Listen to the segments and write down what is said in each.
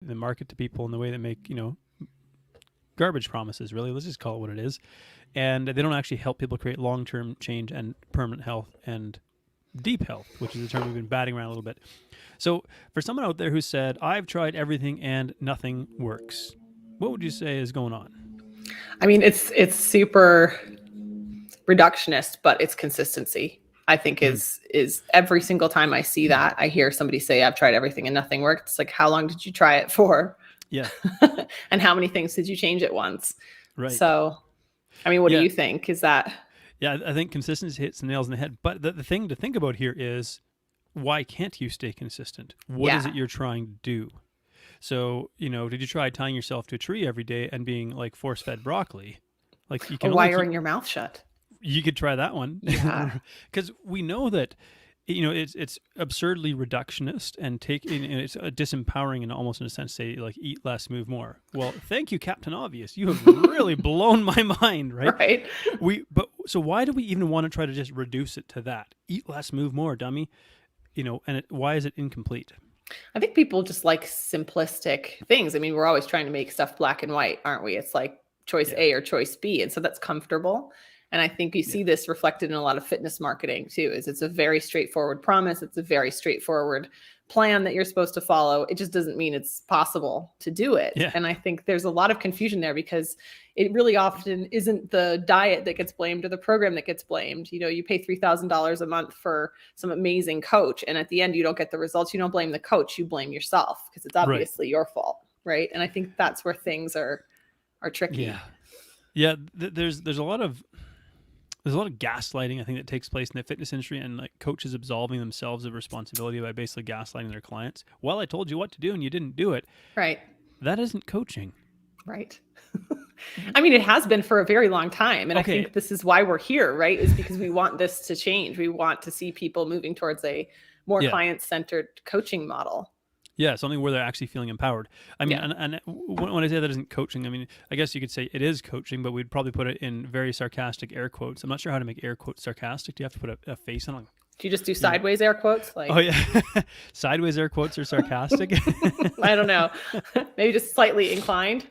they market to people in the way that make, garbage promises, really. Let's just call it what it is. And they don't actually help people create long-term change and permanent health and deep health, which is a term we've been batting around a little bit. So for someone out there who said, I've tried everything and nothing works, what would you say is going on? I mean, it's super reductionist, but it's consistency. I think is every single time I see that, I hear somebody say, I've tried everything and nothing worked. It's like, how long did you try it for? Yeah. And how many things did you change at once? Right. So, I mean, what do you think? Is that? Yeah, I think consistency hits the nails in the head. But the thing to think about here is, why can't you stay consistent? What is it you're trying to do? So, did you try tying yourself to a tree every day and being like force-fed broccoli? Like you can wiring your mouth shut. You could try that one. Yeah. Because we know that, it's absurdly reductionist and it's disempowering and almost in a sense say like eat less, move more. Well, thank you, Captain Obvious. You have really blown my mind, right? Right. So why do we even want to try to just reduce it to that? Eat less, move more, dummy. And why is it incomplete? I think people just like simplistic things. I mean, we're always trying to make stuff black and white, aren't we? It's like choice A or choice B. And so that's comfortable. And I think you see this reflected in a lot of fitness marketing too, is it's a very straightforward promise. It's a very straightforward plan that you're supposed to follow. It just doesn't mean it's possible to do it. Yeah. And I think there's a lot of confusion there because it really often isn't the diet that gets blamed or the program that gets blamed. You pay $3,000 a month for some amazing coach. And at the end, you don't get the results. You don't blame the coach, you blame yourself because it's obviously your fault. Right. And I think that's where things are tricky. Yeah. Yeah. There's a lot of gaslighting, I think, that takes place in the fitness industry, and like coaches absolving themselves of responsibility by basically gaslighting their clients. Well, I told you what to do and you didn't do it. Right. That isn't coaching. Right. I mean, it has been for a very long time. And I think this is why we're here, right? Is because we want this to change. We want to see people moving towards a more client-centered coaching model. Yeah, something where they're actually feeling empowered. I mean, and when I say that isn't coaching, I mean, I guess you could say it is coaching, but we'd probably put it in very sarcastic air quotes. I'm not sure how to make air quotes sarcastic. Do you have to put a face on it? Do you just do sideways air quotes? Like, oh, yeah. Sideways air quotes are sarcastic? I don't know. Maybe just slightly inclined.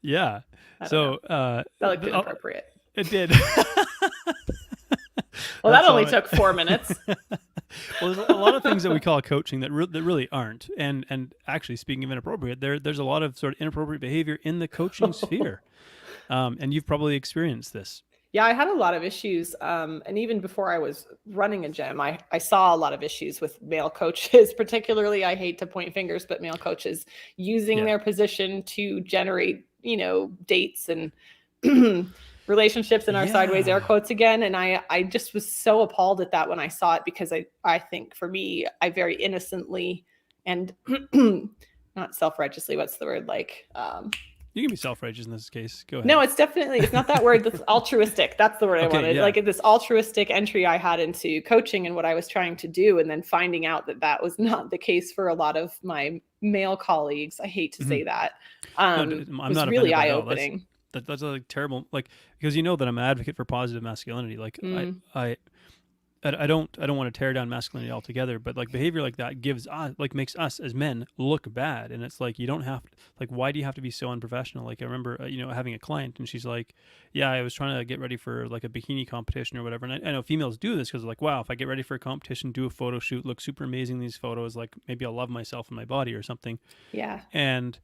Yeah. So that looked inappropriate. It did. Well, that only took 4 minutes. Well, there's a lot of things that we call coaching that really aren't. And actually, speaking of inappropriate, there's a lot of sort of inappropriate behavior in the coaching sphere. And you've probably experienced this. Yeah, I had a lot of issues. And even before I was running a gym, I saw a lot of issues with male coaches, particularly, I hate to point fingers, but male coaches using their position to generate, dates and relationships in our sideways air quotes again. And I just was so appalled at that when I saw it, because I think for me, I very innocently and not self-righteously, what's the word? Like, you can be self-righteous in this case. Go ahead. No, it's not that word. That's altruistic. That's the word I wanted. Yeah. Like this altruistic entry I had into coaching and what I was trying to do. And then finding out that was not the case for a lot of my male colleagues. I hate to say that. I'm was not really eye-opening. That's like terrible, like, because that I'm an advocate for positive masculinity. Like I don't want to tear down masculinity altogether, but like behavior like that makes us as men look bad. And it's like, you don't have, like, why do you have to be so unprofessional? Like I remember, having a client and she's like, yeah, I was trying to get ready for like a bikini competition or whatever. And I know females do this because like, wow, if I get ready for a competition, do a photo shoot, look super amazing in these photos, like maybe I'll love myself and my body or something. Yeah. And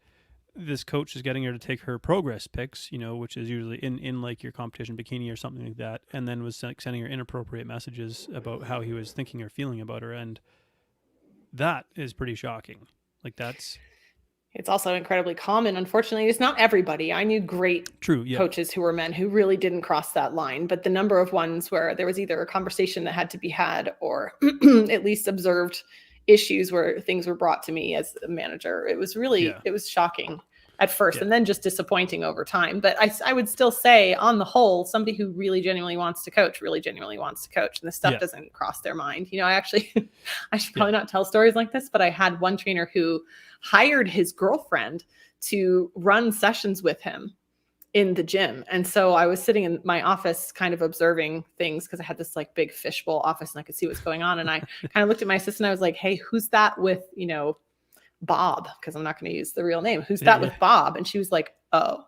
this coach is getting her to take her progress pics, which is usually in like your competition bikini or something like that, and then was sending her inappropriate messages about how he was thinking or feeling about her, and that is pretty shocking. Like it's also incredibly common. Unfortunately, it's not everybody. I knew great coaches who were men who really didn't cross that line, but the number of ones where there was either a conversation that had to be had or at least observed issues where things were brought to me as a manager. It was really, it was shocking at first and then just disappointing over time. But I would still say on the whole, somebody who really genuinely wants to coach, and this stuff doesn't cross their mind. I should probably not tell stories like this, but I had one trainer who hired his girlfriend to run sessions with him in the gym. And so I was sitting in my office kind of observing things because I had this like big fishbowl office and I could see what's going on. And I kind of looked at my assistant. I was like, hey, who's that with, Bob, because I'm not going to use the real name. Who's that with Bob? And she was like, oh,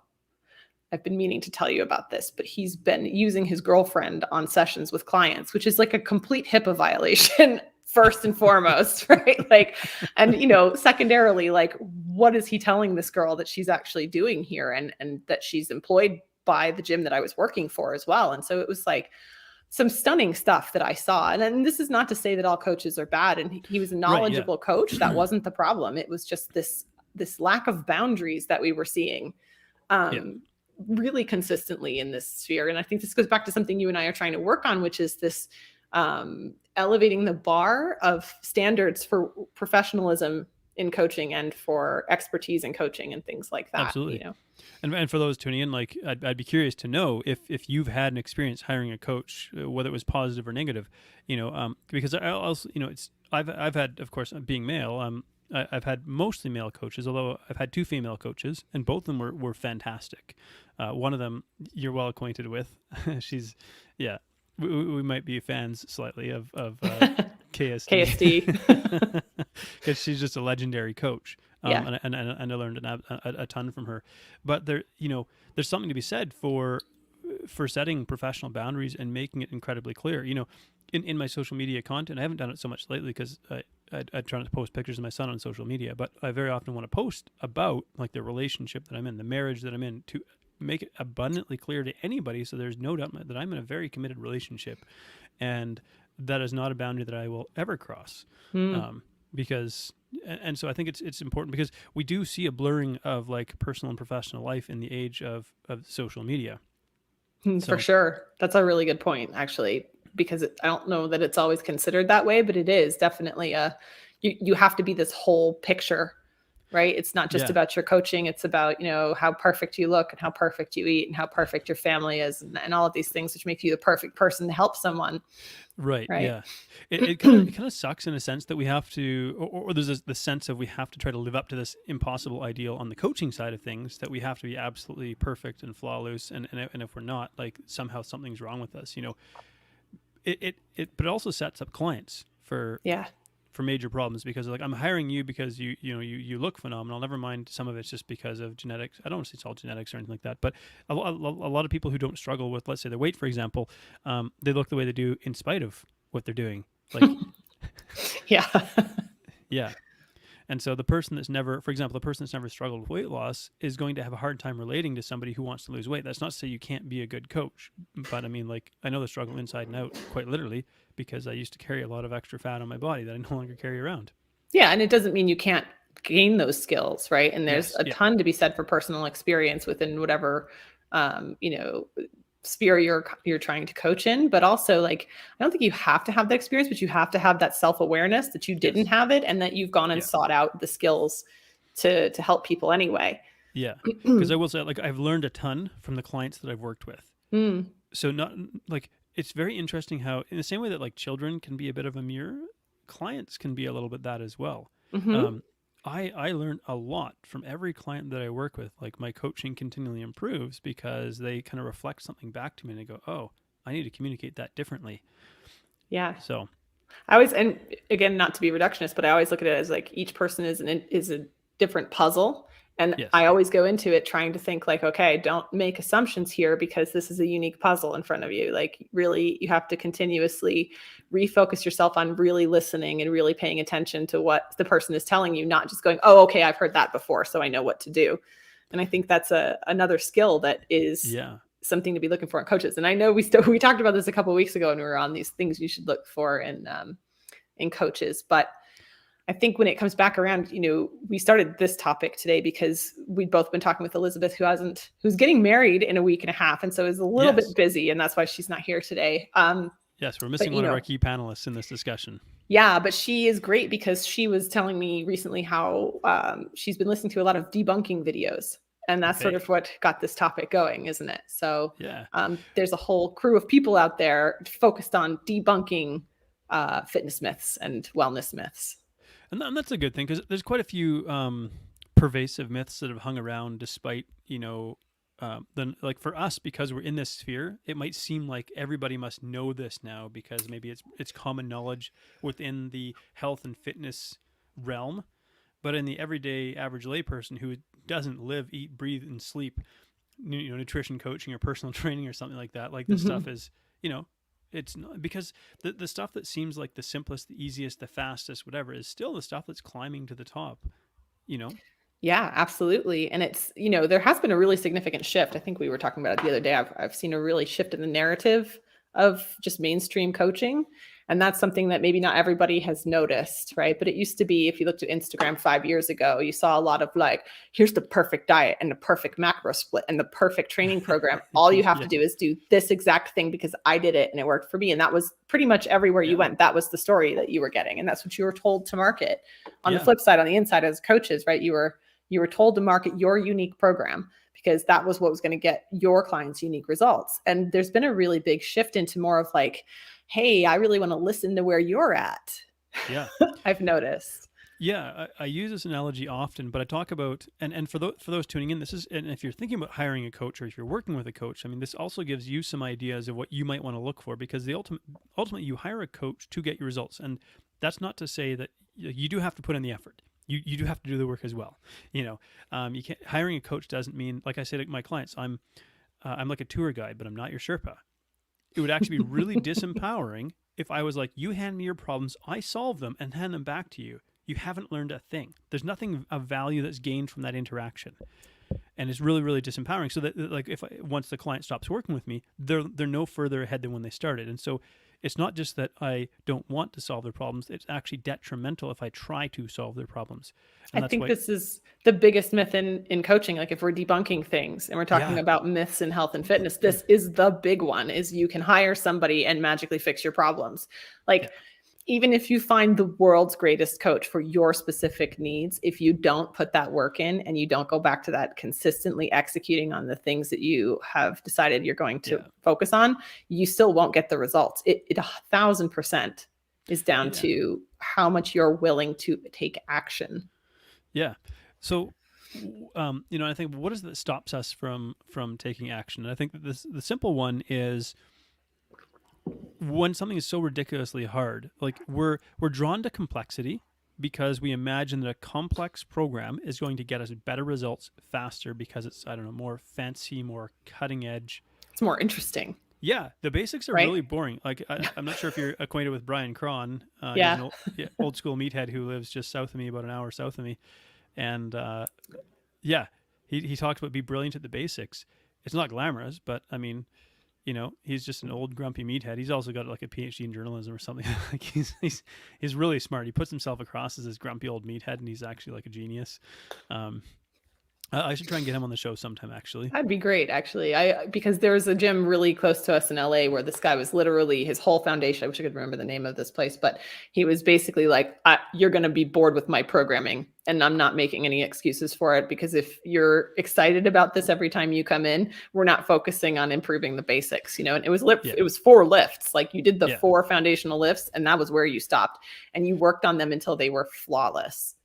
I've been meaning to tell you about this, but he's been using his girlfriend on sessions with clients, which is like a complete HIPAA violation, first and foremost, right? Like, and, you know, secondarily, like, what is he telling this girl that she's actually doing here, and that she's employed by the gym that I was working for as well? And so it was like some stunning stuff that I saw. And then this is not to say that all coaches are bad. And he was a knowledgeable coach. That wasn't the problem. It was just this lack of boundaries that we were seeing. Really consistently in this sphere. And I think this goes back to something you and I are trying to work on, which is this elevating the bar of standards for professionalism in coaching and for expertise in coaching and things like that. Absolutely. You know? And for those tuning in, like, I'd be curious to know if you've had an experience hiring a coach, whether it was positive or negative, you know, because I also, you know, I've had, of course, being male, I've had mostly male coaches, although I've had 2 female coaches, and both of them were fantastic. One of them you're well acquainted with. She's, we might be fans slightly of KSD. Because she's just a legendary coach. And I learned a ton from her. But there, you know, there's something to be said for setting professional boundaries and making it incredibly clear. You know, in my social media content, I haven't done it so much lately because I try not to post pictures of my son on social media, but I very often want to post about like the relationship that I'm in, the marriage that I'm in, to make it abundantly clear to anybody so there's no doubt that I'm in a very committed relationship, and that is not a boundary that I will ever cross. Because, and so I think it's important because we do see a blurring of like personal and professional life in the age of social media. For sure. That's a really good point, actually, because I don't know that it's always considered that way, but it is definitely you have to be this whole picture, right? It's not just about your coaching. It's about, you know, how perfect you look and how perfect you eat and how perfect your family is, and all of these things, which make you the perfect person to help someone. Right. Yeah. It kind of sucks in a sense that we have to, or there's the sense of we have to try to live up to this impossible ideal on the coaching side of things, that we have to be absolutely perfect and flawless. And if we're not, like, somehow something's wrong with us, you know, but it also sets up clients for major problems, because like, I'm hiring you because you look phenomenal. Never mind, some of it's just because of genetics. I don't want to say it's all genetics or anything like that, but a lot of people who don't struggle with, let's say, their weight, for example, they look the way they do in spite of what they're doing. Like, yeah. And so the person that's never, for example, the person that's never struggled with weight loss is going to have a hard time relating to somebody who wants to lose weight. That's not to say you can't be a good coach, but I mean, like, I know the struggle inside and out, quite literally, because I used to carry a lot of extra fat on my body that I no longer carry around. Yeah, and it doesn't mean you can't gain those skills, right? And there's a ton to be said for personal experience within whatever, you know, sphere you're trying to coach in. But also, like, I don't think you have to have that experience, but you have to have that self-awareness that you didn't have it, and that you've gone and sought out the skills to help people anyway. Yeah, because I will say, like, I've learned a ton from the clients that I've worked with. So not like, it's very interesting how, in the same way that like children can be a bit of a mirror, clients can be a little bit that as well. I learn a lot from every client that I work with. Like, my coaching continually improves because they kind of reflect something back to me, and they go, oh, I need to communicate that differently. Yeah. So I always, and again, not to be reductionist, but I always look at it as like each person is a different puzzle. And I always go into it trying to think like, okay, don't make assumptions here, because this is a unique puzzle in front of you. Like, really, you have to continuously refocus yourself on really listening and really paying attention to what the person is telling you, not just going, oh, okay, I've heard that before, so I know what to do. And I think that's another skill that is something to be looking for in coaches. And I know we talked about this a couple of weeks ago when we were on these things you should look for in coaches. But I think when it comes back around, you know, we started this topic today because we'd both been talking with Elizabeth, who's getting married in a week and a half, and so is a little bit busy, and that's why she's not here today. Yes, we're missing one of our key panelists in this discussion. Yeah, but she is great because she was telling me recently how she's been listening to a lot of debunking videos, and that's sort of what got this topic going, isn't it? So there's a whole crew of people out there focused on debunking fitness myths and wellness myths. And that's a good thing, because there's quite a few pervasive myths that have hung around despite, you know, then, like, for us, because we're in this sphere, it might seem like everybody must know this now, because maybe it's common knowledge within the health and fitness realm. But in the everyday average layperson who doesn't live, eat, breathe, and sleep, nutrition coaching or personal training or something like that, like this stuff is, it's not, because the stuff that seems like the simplest, the easiest, the fastest, whatever, is still the stuff that's climbing to the top, Yeah, absolutely. And it's, there has been a really significant shift. I think we were talking about it the other day. I've seen a really shift in the narrative of just mainstream coaching. And that's something that maybe not everybody has noticed, right? But it used to be, if you looked at Instagram 5 years ago, you saw a lot of like, here's the perfect diet and the perfect macro split and the perfect training program. All you have to do is do this exact thing because I did it and it worked for me. And that was pretty much everywhere you went. That was the story that you were getting. And that's what you were told to market. On the flip side, on the inside as coaches, right? You were told to market your unique program because that was what was going to get your clients unique results. And there's been a really big shift into more of like, hey, I really want to listen to where you're at. Yeah. I've noticed. Yeah. I use this analogy often, but I talk about, and for those tuning in, this is, and if you're thinking about hiring a coach or if you're working with a coach, I mean, this also gives you some ideas of what you might want to look for, because the ultimately you hire a coach to get your results. And that's not to say that you do have to put in the effort. You do have to do the work as well. You can't, hiring a coach doesn't mean, like I say to my clients, I'm like a tour guide, but I'm not your Sherpa. It would actually be really disempowering if I was like, you hand me your problems, I solve them and hand them back to you. You haven't learned a thing. There's nothing of value that's gained from that interaction. And it's really, really disempowering. So that, like, once the client stops working with me, they're no further ahead than when they started. And so it's not just that I don't want to solve their problems. It's actually detrimental if I try to solve their problems. And I think this is the biggest myth in coaching. Like if we're debunking things and we're talking about myths in health and fitness, this is the big one, is you can hire somebody and magically fix your problems. Like even if you find the world's greatest coach for your specific needs, if you don't put that work in and you don't go back to that consistently executing on the things that you have decided you're going to focus on, you still won't get the results. It 1,000% is down to how much you're willing to take action. Yeah. So, I think, what is it that stops us from taking action? And I think that the simple one is, when something is so ridiculously hard, like we're drawn to complexity because we imagine that a complex program is going to get us better results faster because it's, I don't know, more fancy, more cutting edge. It's more interesting. Yeah, the basics are really boring. Like I'm not sure if you're acquainted with Brian Cron. He's an old school meathead who lives just south of me, about an hour south of me, and he talks about be brilliant at the basics. It's not glamorous, but I mean, he's just an old grumpy meathead. He's also got like a PhD in journalism or something. Like he's really smart. He puts himself across as this grumpy old meathead, and he's actually like a genius. I should try and get him on the show sometime, actually. That'd be great, actually. Because there was a gym really close to us in LA where this guy was literally, his whole foundation, I wish I could remember the name of this place, but he was basically like, you're going to be bored with my programming. And I'm not making any excuses for it, because if you're excited about this every time you come in, we're not focusing on improving the basics, and it was it was 4 lifts. Like you did the 4 foundational lifts, and that was where you stopped, and you worked on them until they were flawless.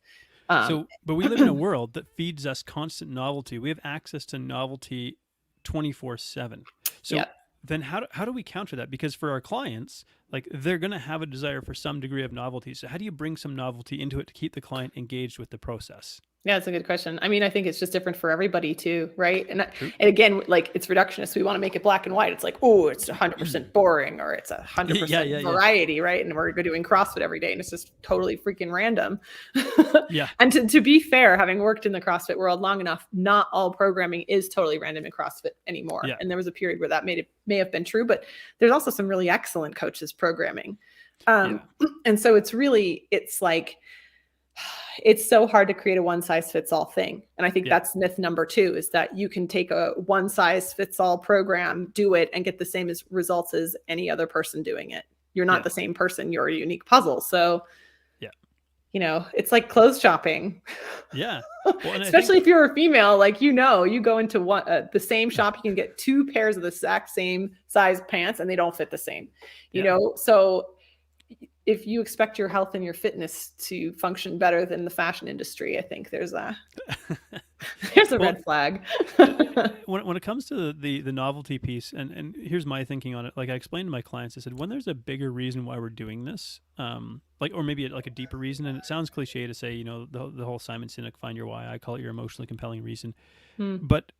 But we live in a world that feeds us constant novelty. We have access to novelty 24/7. So then how do we counter that? Because for our clients, like, they're going to have a desire for some degree of novelty. So how do you bring some novelty into it to keep the client engaged with the process? Yeah, it's a good question. I mean, I think it's just different for everybody too, right? And again, like, it's reductionist. We want to make it black and white. It's like, oh, it's 100% boring, or it's 100% variety, right? And we're doing CrossFit every day, and it's just totally freaking random. And to be fair, having worked in the CrossFit world long enough, not all programming is totally random in CrossFit anymore. And there was a period where that may have been true, but there's also some really excellent coaches programming. And so it's like, it's so hard to create a one size fits all thing. And I think that's myth number 2, is that you can take a one size fits all program, do it, and get the same results as any other person doing it. You're not the same person. You're a unique puzzle. So, it's like clothes shopping. Yeah. Well, especially if you're a female, like, you go into the same shop, you can get 2 pairs of the exact same size pants, and they don't fit the same, so if you expect your health and your fitness to function better than the fashion industry, I think there's a red flag. when it comes to the novelty piece, and here's my thinking on it. Like I explained to my clients, I said, when there's a bigger reason why we're doing this, like, or maybe like a deeper reason, and it sounds cliche to say, you know, the whole Simon Sinek, find your why. I call it your emotionally compelling reason. But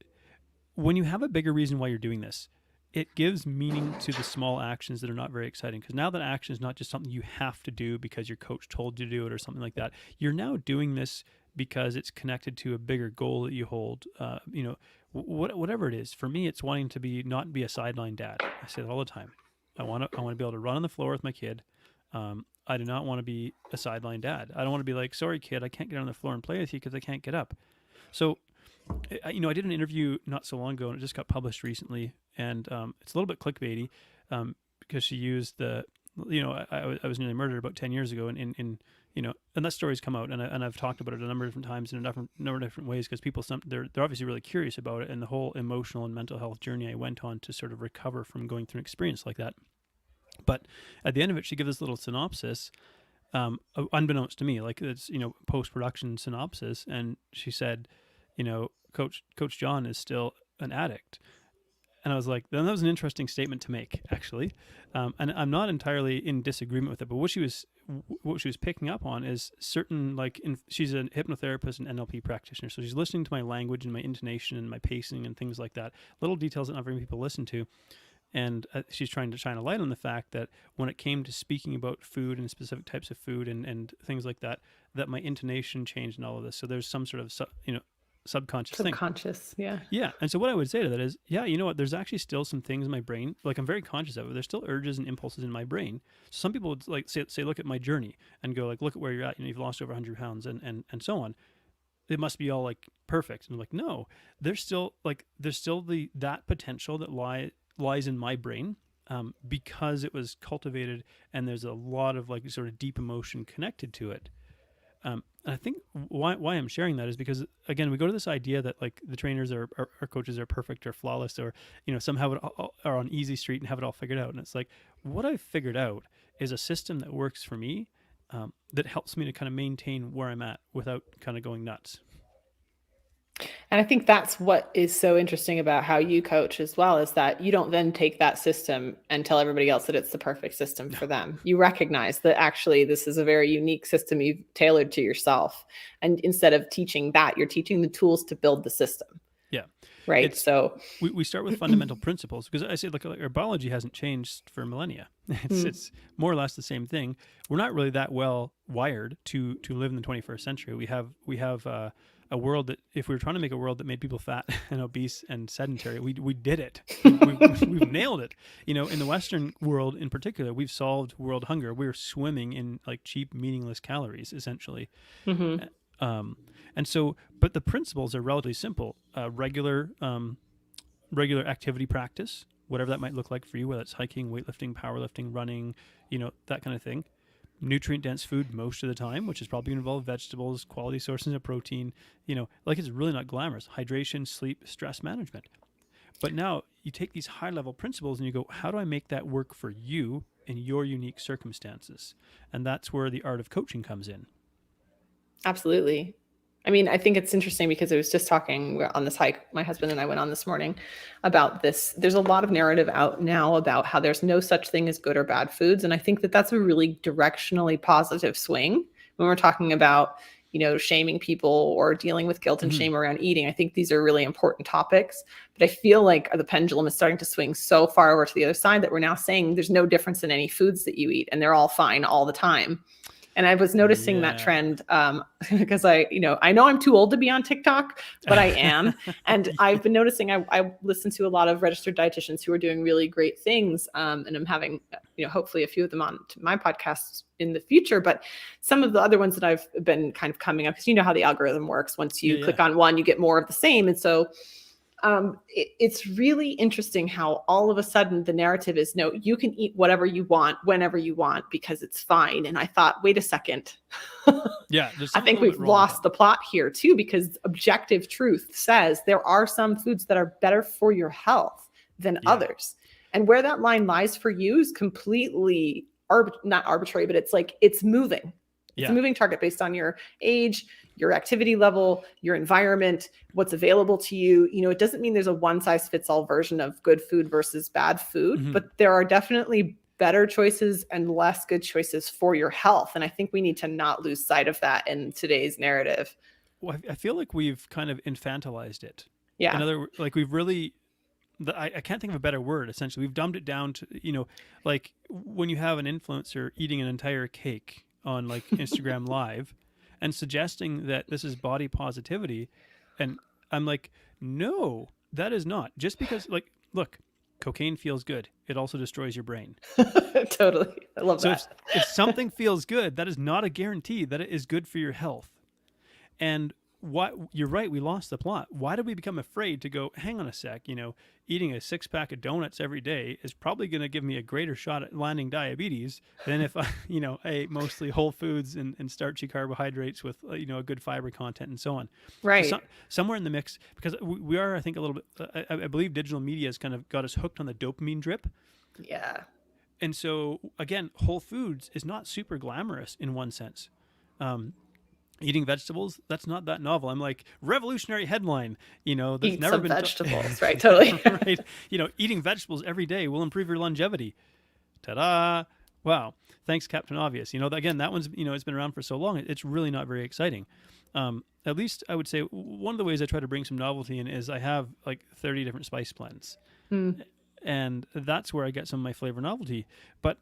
when you have a bigger reason why you're doing this, it gives meaning to the small actions that are not very exciting. Because now that action is not just something you have to do because your coach told you to do it or something like that. You're now doing this because it's connected to a bigger goal that you hold. You know, whatever it is. For me, it's wanting to not be a sideline dad. I say that all the time. I want to be able to run on the floor with my kid. I do not want to be a sideline dad. I don't want to be like, sorry, kid, I can't get on the floor and play with you because I can't get up. So, you know, I did an interview not so long ago, and it just got published recently, and it's a little bit clickbaity because she used you know, I was nearly murdered about 10 years ago, and you know, and that story's come out, and I've talked about it a number of different times in a number of different ways because people, they're obviously really curious about it and the whole emotional and mental health journey I went on to sort of recover from going through an experience like that. But at the end of it, she gives this little synopsis, unbeknownst to me, like it's, you know, post-production synopsis, and she said, you know, Coach John is still an addict. And I was like, then that was an interesting statement to make, actually. And I'm not entirely in disagreement with it, but what she was picking up on is certain, like, she's a hypnotherapist and NLP practitioner. So she's listening to my language and my intonation and my pacing and things like that, little details that not very many people listen to. And she's trying to shine a light on the fact that when it came to speaking about food and specific types of food and things like that, that my intonation changed and all of this. So there's some sort of, you know, subconscious thing. Yeah. Yeah. And so what I would say to that is, yeah, you know what, there's actually still some things in my brain, like I'm very conscious of it. There's still urges and impulses in my brain. So some people would like say, look at my journey and go like, look at where you're at. You know, you've lost over 100 pounds and so on. It must be all like perfect. And I'm like, no, there's still that potential that lies in my brain because it was cultivated and there's a lot of like sort of deep emotion connected to it. And I think why I'm sharing that is because, again, we go to this idea that like the trainers or coaches are perfect or flawless or, you know, somehow are on easy street and have it all figured out. And it's like, what I've figured out is a system that works for me that helps me to kind of maintain where I'm at without kind of going nuts. And I think that's what is so interesting about how you coach as well, is that you don't then take that system and tell everybody else that it's the perfect system for them. You recognize that actually this is a very unique system you've tailored to yourself. And instead of teaching that, you're teaching the tools to build the system. Yeah. Right. So we start with fundamental principles because I say, look, our biology hasn't changed for millennia. It's more or less the same thing. We're not really that well wired to live in the 21st century. We have a world that, if we were trying to make a world that made people fat and obese and sedentary, we did it. We've nailed it. You know, in the Western world in particular, we've solved world hunger. We're swimming in like cheap, meaningless calories, essentially. And so, but the principles are relatively simple. Regular activity practice, whatever that might look like for you, whether it's hiking, weightlifting, powerlifting, running, you know, that kind of thing. Nutrient-dense food most of the time, which is probably going to involve vegetables, quality sources of protein, you know, like it's really not glamorous. Hydration, sleep, stress management. But now you take these high-level principles and you go, how do I make that work for you in your unique circumstances? And that's where the art of coaching comes in. Absolutely. I mean, I think it's interesting because I was just talking on this hike my husband and I went on this morning about this. There's a lot of narrative out now about how there's no such thing as good or bad foods. And I think that that's a really directionally positive swing when we're talking about, you know, shaming people or dealing with guilt and shame around eating. I think these are really important topics, but I feel like the pendulum is starting to swing so far over to the other side that we're now saying there's no difference in any foods that you eat and they're all fine all the time. And I was noticing that trend because I know I'm too old to be on TikTok, but I am. And I've been noticing I listen to a lot of registered dietitians who are doing really great things. And I'm having, you know, hopefully a few of them on to my podcast in the future. But some of the other ones that I've been kind of coming up, because you know how the algorithm works. Once you click on one, you get more of the same. And so it's really interesting how all of a sudden the narrative is, no, you can eat whatever you want, whenever you want, because it's fine. And I thought, wait a second. Yeah. I think we've lost the plot here too, because objective truth says there are some foods that are better for your health than others. And where that line lies for you is completely not arbitrary, but it's like, it's moving. It's a moving target based on your age, your activity level, your environment, what's available to you. You know, it doesn't mean there's a one size fits all version of good food versus bad food, but there are definitely better choices and less good choices for your health. And I think we need to not lose sight of that in today's narrative. Well, I feel like we've kind of infantilized it. Yeah. In other, like we've really, I can't think of a better word. Essentially, we've dumbed it down to, you know, like when you have an influencer eating an entire cake on like Instagram Live and suggesting that this is body positivity. And I'm like, no, that is not. Just because, like, look, cocaine feels good. It also destroys your brain. Totally. I love that. So if something feels good, that is not a guarantee that it is good for your health. And you're right, we lost the plot. Why did we become afraid to go, hang on a sec, you know, eating a 6-pack of donuts every day is probably going to give me a greater shot at landing diabetes than if I, you know, I ate mostly whole foods and starchy carbohydrates with, you know, a good fiber content and so on. Right. So somewhere in the mix, because we are, I think, a little bit, I believe digital media has kind of got us hooked on the dopamine drip. Yeah. And so, again, whole foods is not super glamorous in one sense. Eating vegetables, that's not that novel. I'm like, revolutionary headline, you know, that's Eat never some been vegetables, right? Totally. right. You know, eating vegetables every day will improve your longevity. Ta-da. Wow. Thanks, Captain Obvious. You know, again, that one's, you know, it's been around for so long. It's really not very exciting. At least I would say one of the ways I try to bring some novelty in is I have like 30 different spice blends. And that's where I get some of my flavor novelty. But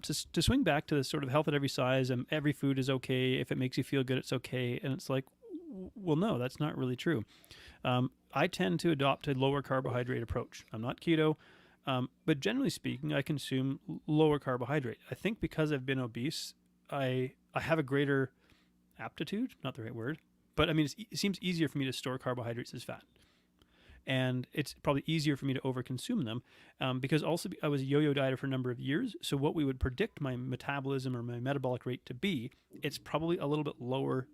to swing back to the sort of health at every size, every food is okay. If it makes you feel good, it's okay. And it's like, well, no, that's not really true. I tend to adopt a lower carbohydrate approach. I'm not keto, but generally speaking, I consume lower carbohydrate. I think because I've been obese, I have a greater aptitude, not the right word, but I mean, it seems easier for me to store carbohydrates as fat. And it's probably easier for me to overconsume them because also I was a yo-yo dieter for a number of years. So what we would predict my metabolism or my metabolic rate to be, it's probably a little bit lower,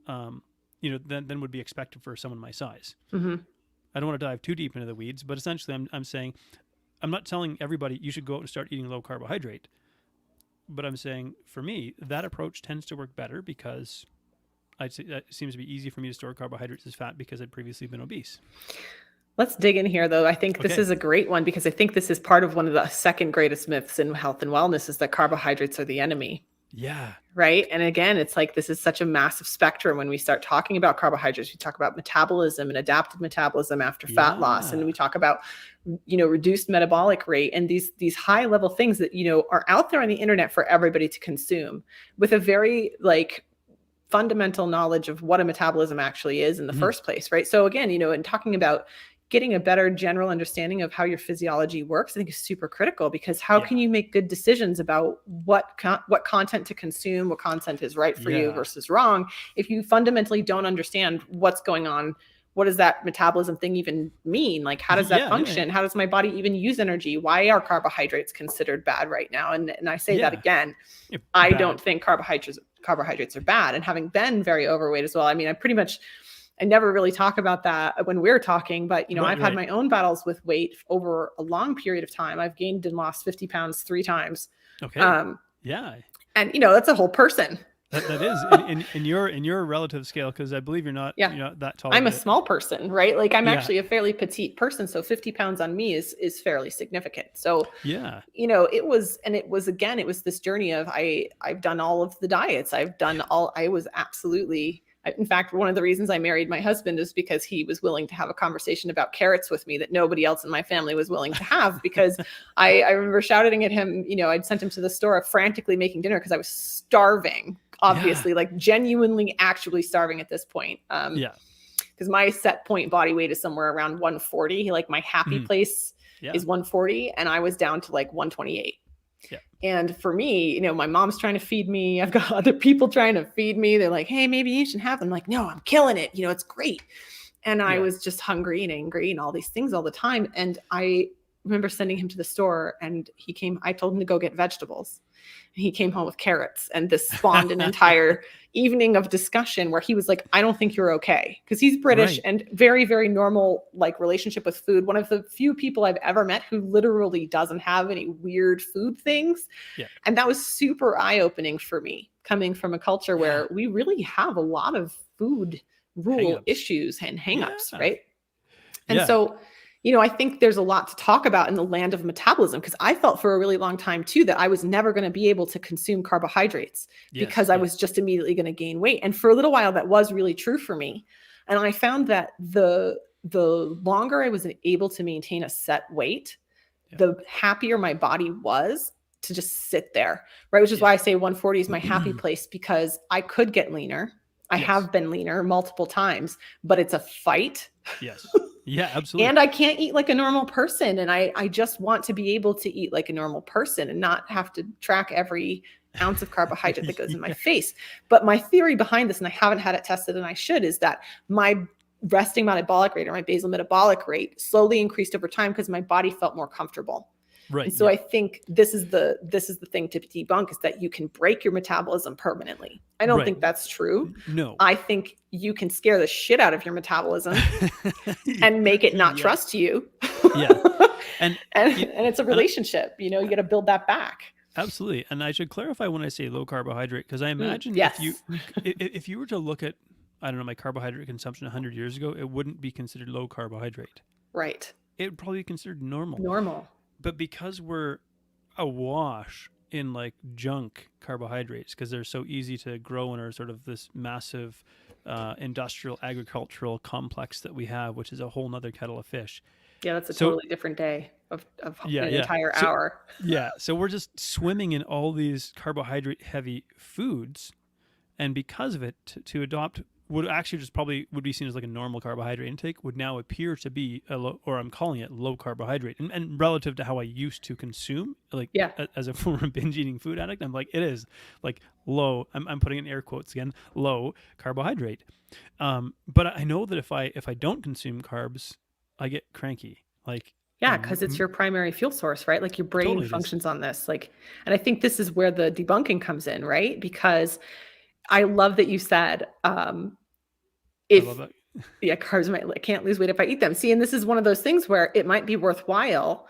you know, than would be expected for someone my size. I don't want to dive too deep into the weeds, but essentially I'm saying, I'm not telling everybody you should go out and start eating low carbohydrate, but I'm saying for me, that approach tends to work better because I'd say that it seems to be easy for me to store carbohydrates as fat because I'd previously been obese. Let's dig in here, though. I think this is a great one because I think this is part of one of the second greatest myths in health and wellness is that carbohydrates are the enemy. Yeah. Right. And again, it's like this is such a massive spectrum when we start talking about carbohydrates. We talk about metabolism and adaptive metabolism after fat loss. And we talk about, you know, reduced metabolic rate and these high level things that, you know, are out there on the internet for everybody to consume with a very like fundamental knowledge of what a metabolism actually is in the first place. Right. So again, you know, in talking about getting a better general understanding of how your physiology works, I think is super critical because how can you make good decisions about what content to consume, what content is right for you versus wrong, if you fundamentally don't understand what's going on? What does that metabolism thing even mean? Like, how does that function? How does my body even use energy? Why are carbohydrates considered bad right now? And I say that again, I don't think carbohydrates are bad. And having been very overweight as well, I mean, I never really talk about that when we're talking, but you know, I've had my own battles with weight over a long period of time. I've gained and lost 50 pounds 3 times. Okay. And you know, that's a whole person. That is in your relative scale, because I believe you're not that tall. I'm a small person, right? Like I'm actually a fairly petite person. So 50 pounds on me is fairly significant. So you know, it was this journey of I've done all of the diets. I was absolutely. In fact, one of the reasons I married my husband is because he was willing to have a conversation about carrots with me that nobody else in my family was willing to have, because I remember shouting at him, you know, I'd sent him to the store frantically making dinner because I was starving, obviously, like genuinely, actually starving at this point. Because my set point body weight is somewhere around 140. Like my happy place is 140 and I was down to like 128. And for me, you know, my mom's trying to feed me. I've got other people trying to feed me. They're like, hey, maybe you should have them. I'm like, no, I'm killing it. You know, it's great. And I was just hungry and angry and all these things all the time. And I remember sending him to the store and I told him to go get vegetables. And he came home with carrots, and this spawned an entire evening of discussion where he was like, I don't think you're okay. Because he's British and very, very normal, like relationship with food. One of the few people I've ever met who literally doesn't have any weird food things. And that was super eye-opening for me. coming from a culture where we really have a lot of food rule issues and hangups, right? And so, I think there's a lot to talk about in the land of metabolism, because I felt for a really long time too that I was never going to be able to consume carbohydrates because I was just immediately going to gain weight. And for a little while, that was really true for me. And I found that the longer I was able to maintain a set weight, the happier my body was to just sit there, right? Which is why I say 140 is my happy place, because I could get leaner. I have been leaner multiple times, but it's a fight. Yes. Yeah, absolutely. And I can't eat like a normal person. And I just want to be able to eat like a normal person and not have to track every ounce of carbohydrate that goes in my face. But my theory behind this, and I haven't had it tested and I should, is that my resting metabolic rate or my basal metabolic rate slowly increased over time because my body felt more comfortable. Right. And so I think this is the thing to debunk, is that you can break your metabolism permanently. I don't think that's true. No. I think you can scare the shit out of your metabolism and make it not trust you. And it's a relationship, you got to build that back. Absolutely. And I should clarify when I say low carbohydrate, because I imagine if you were to look at, I don't know, my carbohydrate consumption 100 years ago, it wouldn't be considered low carbohydrate. Right. It would probably be considered normal. But because we're awash in like junk carbohydrates, because they're so easy to grow and are sort of this massive industrial agricultural complex that we have, which is a whole nother kettle of fish. Yeah, that's a totally different day of an entire hour. So we're just swimming in all these carbohydrate heavy foods. And because of it, to adopt would actually just probably would be seen as like a normal carbohydrate intake would now appear to be a low, or I'm calling it low carbohydrate. And relative to how I used to consume, like as a former binge eating food addict, I'm like, it is like low. I'm putting in air quotes again, low carbohydrate. But I know that if I don't consume carbs, I get cranky. Like, because it's your primary fuel source, right? Like your brain functions on this. Like, and I think this is where the debunking comes in, right? Because I love that you said, carbs I can't lose weight if I eat them. See, and this is one of those things where it might be worthwhile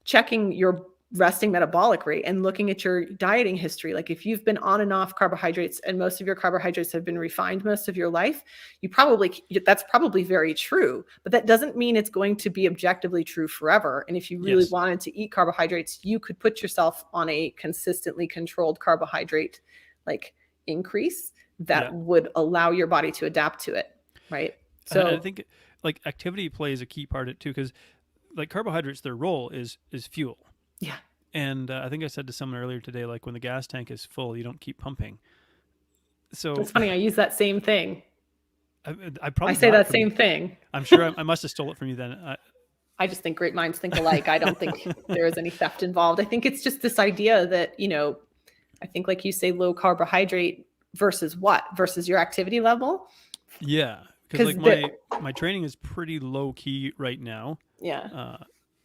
checking your resting metabolic rate and looking at your dieting history. Like if you've been on and off carbohydrates and most of your carbohydrates have been refined most of your life, that's probably very true, but that doesn't mean it's going to be objectively true forever. And if you really wanted to eat carbohydrates, you could put yourself on a consistently controlled carbohydrate like increase that would allow your body to adapt to it. Right. So I think like activity plays a key part of it too, because like carbohydrates, their role is fuel. Yeah. And I think I said to someone earlier today, like when the gas tank is full, you don't keep pumping. So it's funny. I use that same thing. I say that same thing. I'm sure I must have stole it from you then. I just think great minds think alike. I don't think there is any theft involved. I think it's just this idea that, I think like you say, low carbohydrate versus what? Versus your activity level. Yeah. Because like my training is pretty low key right now. Yeah.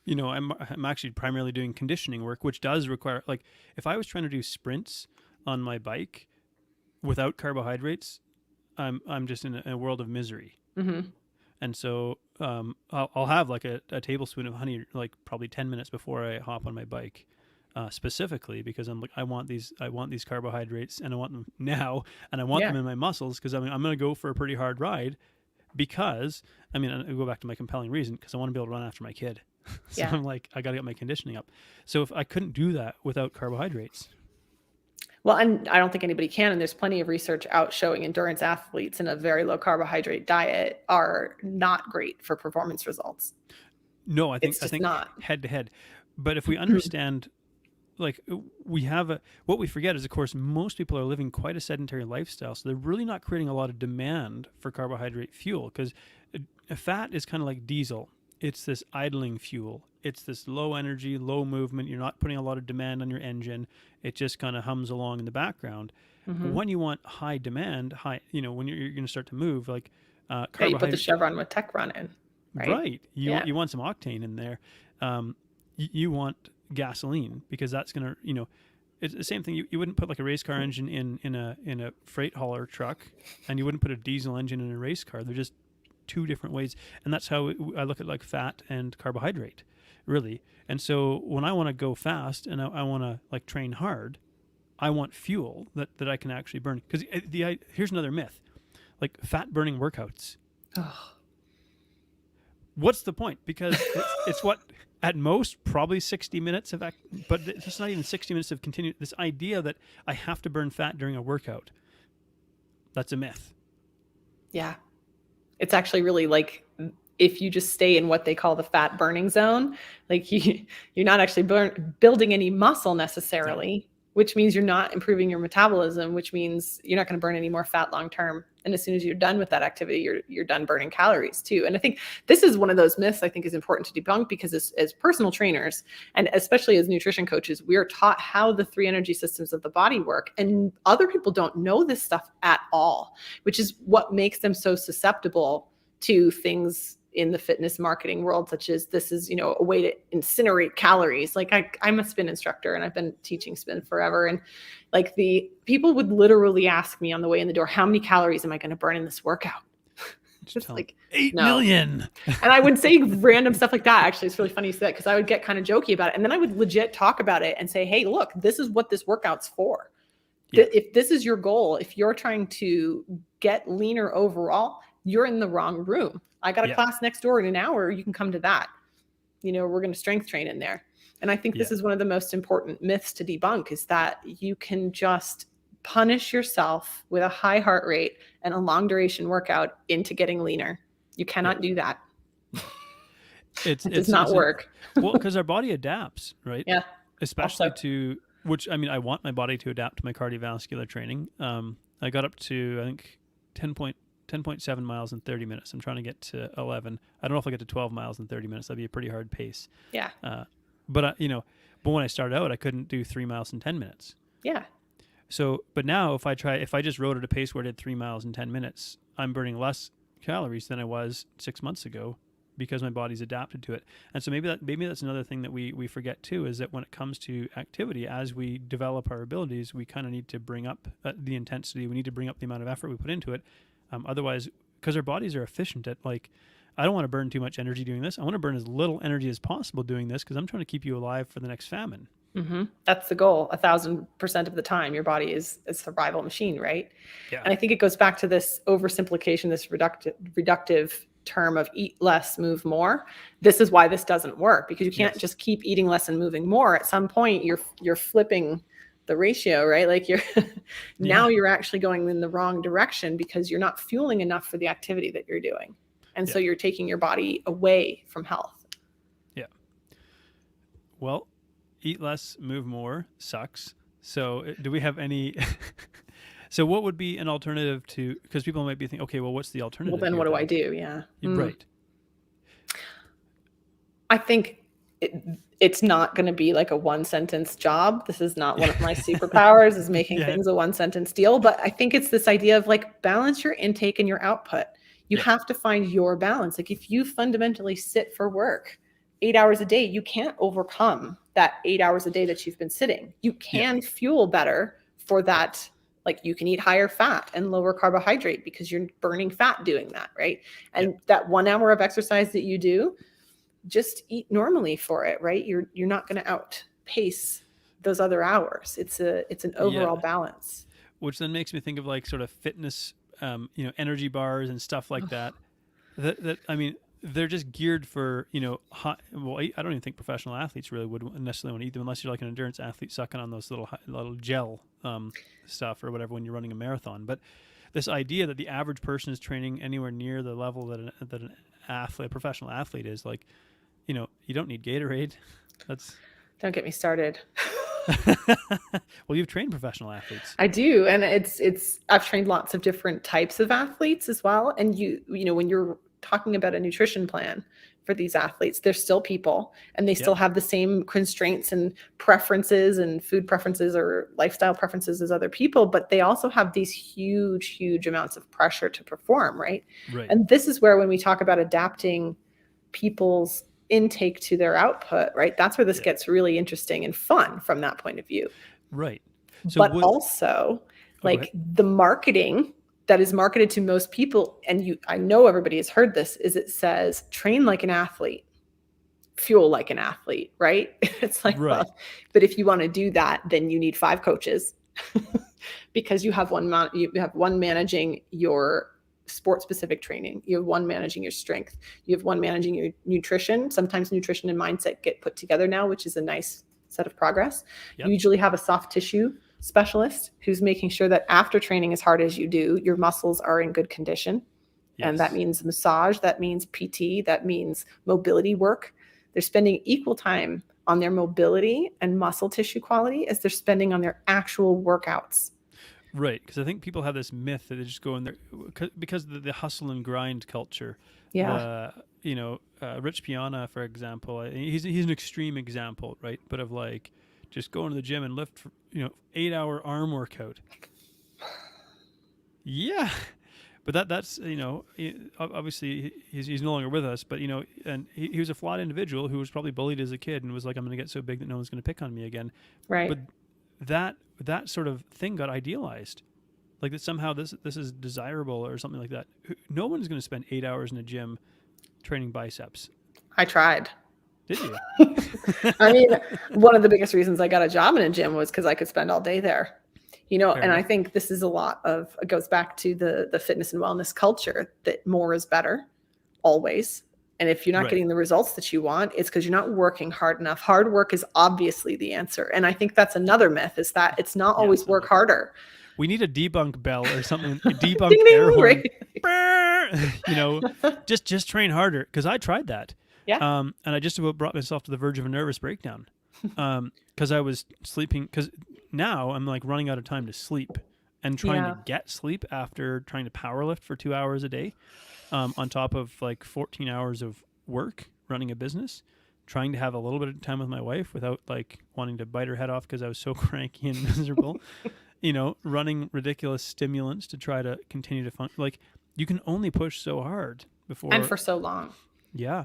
I'm actually primarily doing conditioning work, which does require, like, if I was trying to do sprints on my bike without carbohydrates, I'm just in a world of misery. Mm-hmm. And so I'll have like a tablespoon of honey, like probably 10 minutes before I hop on my bike. Specifically because I'm like, I want these carbohydrates and I want them now, and I want them in my muscles, because I'm going to go for a pretty hard ride, because I go back to my compelling reason, because I want to be able to run after my kid. So I'm like, I got to get my conditioning up. So if I couldn't do that without carbohydrates. Well, and I don't think anybody can. And there's plenty of research out showing endurance athletes in a very low carbohydrate diet are not great for performance results. No, I think not head to head. But if we understand, like what we forget is, of course, most people are living quite a sedentary lifestyle. So they're really not creating a lot of demand for carbohydrate fuel, because fat is kind of like diesel. It's this idling fuel. It's this low energy, low movement. You're not putting a lot of demand on your engine. It just kind of hums along in the background. Mm-hmm. When you want high demand, when you're going to start to move, like carbohydrate. You put the Chevron with tech run in, right? Right. You want some octane in there. You want gasoline, because that's going to, it's the same thing. You wouldn't put like a race car engine in a freight hauler truck, and you wouldn't put a diesel engine in a race car. They're just two different ways. And that's how I look at like fat and carbohydrate, really. And so when I want to go fast and I want to like train hard, I want fuel that I can actually burn. Because here's another myth, like fat burning workouts. Oh. What's the point? Because it's what, at most, probably 60 minutes of but it's not even 60 minutes of continued. This idea that I have to burn fat during a workout, that's a myth. Yeah. It's actually really like, if you just stay in what they call the fat burning zone, like you're not actually building any muscle necessarily, which means you're not improving your metabolism, which means you're not going to burn any more fat long term. And as soon as you're done with that activity, you're done burning calories too. And I think this is one of those myths I think is important to debunk, because as personal trainers, and especially as nutrition coaches, we are taught how the 3 energy systems of the body work. And other people don't know this stuff at all, which is what makes them so susceptible to things in the fitness marketing world, such as this is, a way to incinerate calories. Like I'm a spin instructor and I've been teaching spin forever. And like the people would literally ask me on the way in the door, how many calories am I going to burn in this workout? Just like 8 million. And I would say random stuff like that. Actually, it's really funny you say that, because I would get kind of jokey about it. And then I would legit talk about it and say, hey, look, this is what this workout's for. Yeah. If this is your goal, if you're trying to get leaner overall, you're in the wrong room. I got a class next door in an hour. You can come to that. We're going to strength train in there. And I think this is one of the most important myths to debunk, is that you can just punish yourself with a high heart rate and a long duration workout into getting leaner. You cannot do that. It does not work. Well, because our body adapts, right? Yeah. Especially which, I want my body to adapt to my cardiovascular training. I got up to, I think, 10.7 miles in 30 minutes. I'm trying to get to 11. I don't know if I'll get to 12 miles in 30 minutes. That'd be a pretty hard pace. Yeah. But when I started out, I couldn't do 3 miles in 10 minutes. Yeah. So, but now if I just rode at a pace where I did 3 miles in 10 minutes, I'm burning less calories than I was 6 months ago, because my body's adapted to it. And so maybe that's another thing that we forget too, is that when it comes to activity, as we develop our abilities, we kind of need to bring up the intensity. We need to bring up the amount of effort we put into it. Otherwise, because our bodies are efficient at, like, I don't want to burn too much energy doing this. I want to burn as little energy as possible doing this, because I'm trying to keep you alive for the next famine. Mm-hmm. That's the goal. 1,000% of the time, your body is a survival machine, right? Yeah. And I think it goes back to this oversimplification, this reductive term of eat less, move more. This is why this doesn't work, because you can't just keep eating less and moving more. At some point, you're flipping the ratio, right? Like now you're actually going in the wrong direction, because you're not fueling enough for the activity that you're doing. And so you're taking your body away from health. Yeah. Well, eat less, move more sucks. So do we have any, so what would be an alternative to, because people might be thinking, okay, well, what's the alternative? Well, then what do I do? Yeah. Right. I think it's not going to be like a 1-sentence job. This is not one of my superpowers, is making things a 1-sentence deal. But I think it's this idea of like, balance your intake and your output. You have to find your balance. Like if you fundamentally sit for work 8 hours a day, you can't overcome that 8 hours a day that you've been sitting. You can fuel better for that. Like you can eat higher fat and lower carbohydrate, because you're burning fat doing that, right? And that 1 hour of exercise that you do, just eat normally for it, right? You're not going to outpace those other hours. It's an overall balance. Which then makes me think of like sort of fitness, energy bars and stuff like that. That I mean, they're just geared for, hot. Well, I don't even think professional athletes really would necessarily want to eat them, unless you're like an endurance athlete sucking on those little gel stuff or whatever when you're running a marathon. But this idea that the average person is training anywhere near the level that an athlete, a professional athlete is, like, you don't need Gatorade. Don't get me started. Well, you've trained professional athletes. I do. And I've trained lots of different types of athletes as well. And when you're talking about a nutrition plan for these athletes, they're still people, and they still have the same constraints and preferences and food preferences or lifestyle preferences as other people, but they also have these huge amounts of pressure to perform, right? And this is where, when we talk about adapting people's intake to their output, right? That's where this gets really interesting and fun from that point of view. Right. So also, like, the marketing that is marketed to most people, and I know everybody has heard this, is it says train like an athlete, fuel like an athlete, right? It's like, well, but if you want to do that, then you need 5 coaches because you have one managing your sport specific training, you have one managing your strength, you have one managing your nutrition. Sometimes nutrition and mindset get put together now, which is a nice set of progress. You usually have a soft tissue specialist who's making sure that after training as hard as you do, your muscles are in good condition. And that means massage, that means PT, that means mobility work. They're spending equal time on their mobility and muscle tissue quality as they're spending on their actual workouts. Right, because I think people have this myth that they just go in there because of the hustle and grind culture. Yeah. Rich Piana, for example, he's an extreme example, right? But of like just going to the gym and lift, 8-hour arm workout. Yeah, but that's obviously he's no longer with us. But and he was a flawed individual who was probably bullied as a kid and was like, I'm going to get so big that no one's going to pick on me again. Right. But that sort of thing got idealized, like that somehow this is desirable or something like that. No one's going to spend 8 hours in a gym training biceps. I tried. Did you? I mean, one of the biggest reasons I got a job in a gym was because I could spend all day there. Fair and enough. I think this is it goes back to the fitness and wellness culture that more is better always. And if you're not getting the results that you want, it's because you're not working hard enough. Hard work is obviously the answer. And I think that's another myth, is that it's not always work harder. We need a debunk bell or something. A debunk air horn. Just train harder. Because I tried that. Yeah. And I just about brought myself to the verge of a nervous breakdown. Because I was sleeping. Because now I'm like running out of time to sleep and trying to get sleep after trying to power lift for 2 hours a day. On top of like 14 hours of work running a business, trying to have a little bit of time with my wife without like wanting to bite her head off because I was so cranky and miserable, running ridiculous stimulants to try to continue to function. Like you can only push so hard before. And for so long. Yeah.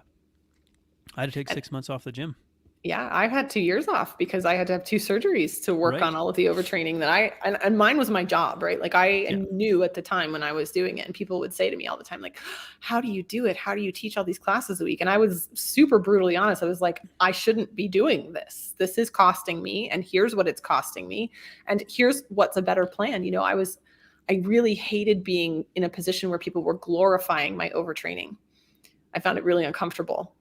I had to take 6 months off the gym. Yeah, I had 2 years off because I had to have 2 surgeries to work on all of the overtraining that and mine was my job, right? Like I knew at the time when I was doing it, and people would say to me all the time, like, how do you do it? How do you teach all these classes a week? And I was super brutally honest. I was like, I shouldn't be doing this. This is costing me, and here's what it's costing me. And here's what's a better plan. I really hated being in a position where people were glorifying my overtraining. I found it really uncomfortable.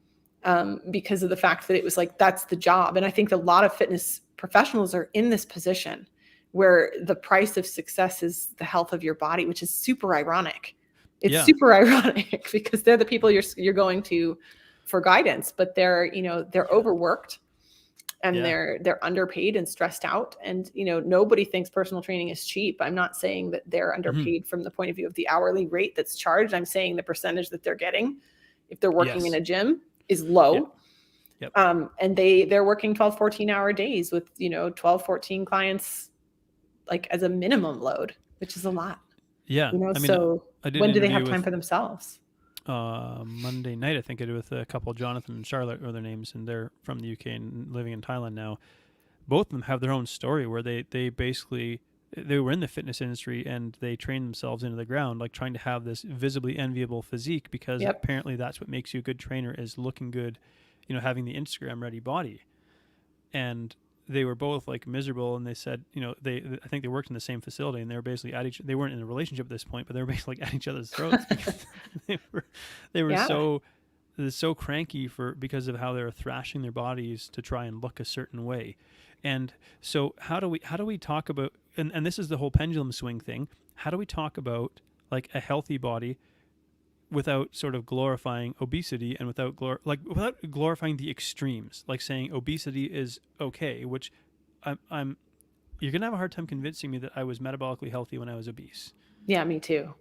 Because of the fact that it was like, that's the job. And I think a lot of fitness professionals are in this position where the price of success is the health of your body, which is super ironic. It's super ironic because they're the people you're going to for guidance, but they're overworked and they're underpaid and stressed out. And, nobody thinks personal training is cheap. I'm not saying that they're underpaid from the point of view of the hourly rate that's charged. I'm saying the percentage that they're getting if they're working in a gym is low. Yep. And they're working 12, 14-hour days with, 12, 14 clients, like as a minimum load, which is a lot. Yeah. So when do they have time for themselves? Monday night, I think I did with a couple, Jonathan and Charlotte are their names, and they're from the UK and living in Thailand now. Both of them have their own story where they basically, they were in the fitness industry and they trained themselves into the ground, like trying to have this visibly enviable physique because apparently that's what makes you a good trainer, is looking good, having the Instagram ready body. And they were both like miserable, and they said, I think they worked in the same facility, and they were basically they weren't in a relationship at this point, but they were basically like at each other's throats because they were so cranky because of how they were thrashing their bodies to try and look a certain way. And so how do we talk about, and this is the whole pendulum swing thing, how do we talk about like a healthy body without sort of glorifying obesity and without glorifying the extremes, like saying obesity is okay, which you're going to have a hard time convincing me that I was metabolically healthy when I was obese. Yeah, me too.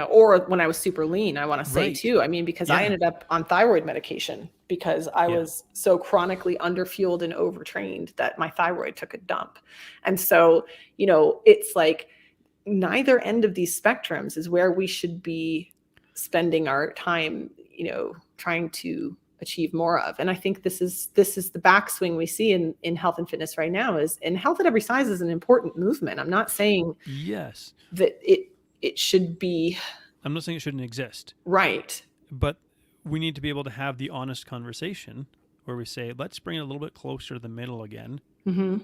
Or when I was super lean, I want to say too. I mean, because I ended up on thyroid medication because I was so chronically underfueled and overtrained that my thyroid took a dump. And so, it's like neither end of these spectrums is where we should be spending our time, trying to achieve more of. And I think this is the backswing we see in health and fitness right now. And health at every size is an important movement. I'm not saying that it should be. I'm not saying it shouldn't exist. Right. But we need to be able to have the honest conversation where we say, let's bring it a little bit closer to the middle again. Mm-hmm.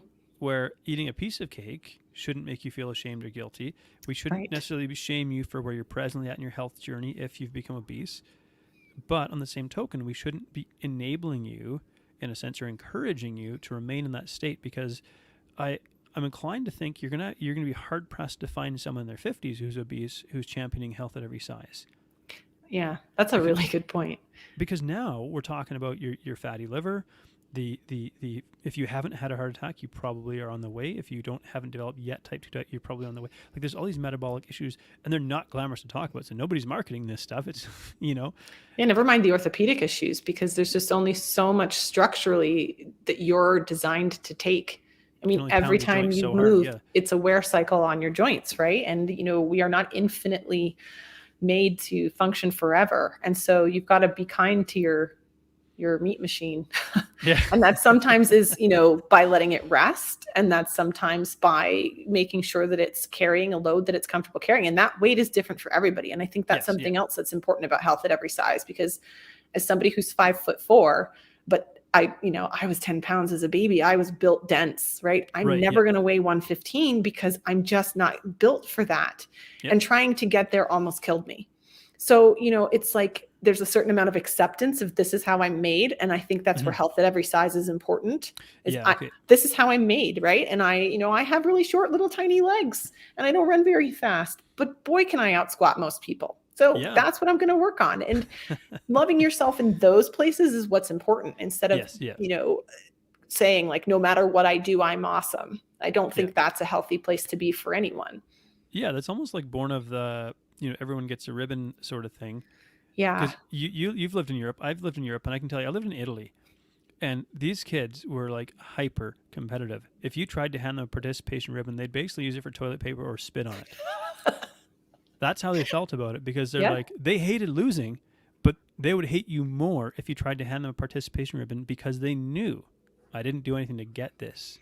where eating a piece of cake shouldn't make you feel ashamed or guilty. We shouldn't necessarily shame you for where you're presently at in your health journey if you've become obese. But on the same token, we shouldn't be enabling you, in a sense, or encouraging you to remain in that state, because I'm inclined to think you're gonna be hard pressed to find someone in their 50s who's obese who's championing health at every size. Yeah, that's a really good point. Because now we're talking about your fatty liver. The if you haven't had a heart attack, you probably are on the way. If you haven't developed yet type 2 diet, you're probably on the way. Like, there's all these metabolic issues, and they're not glamorous to talk about. So nobody's marketing this stuff. It's, Yeah, never mind the orthopedic issues, because there's just only so much structurally that you're designed to take. I mean, every time you move, it's a wear cycle on your joints, right? And, we are not infinitely made to function forever. And so you've got to be kind to your meat machine. Yeah. And that sometimes is, by letting it rest. And that's sometimes by making sure that it's carrying a load that it's comfortable carrying. And that weight is different for everybody. And I think that's something else that's important about health at every size, because as somebody who's 5'4", but I was 10 pounds as a baby, I was built dense, right? I'm never going to weigh 115 because I'm just not built for that. Yep. And trying to get there almost killed me. So, it's like there's a certain amount of acceptance of this is how I'm made. And I think that's where health at every size is important. This is how I'm made, right? And I have really short, little tiny legs, and I don't run very fast, but boy, can I out squat most people. So that's what I'm going to work on. And loving yourself in those places is what's important, instead of, saying like, no matter what I do, I'm awesome. I don't think that's a healthy place to be for anyone. Yeah. That's almost like born of the, everyone gets a ribbon sort of thing. Yeah. Because you've lived in Europe. I've lived in Europe, and I can tell you, I lived in Italy, and these kids were like hyper competitive. If you tried to hand them a participation ribbon, they'd basically use it for toilet paper or spit on it. That's how they felt about it, because they're like, they hated losing, but they would hate you more if you tried to hand them a participation ribbon, because they knew I didn't do anything to get this.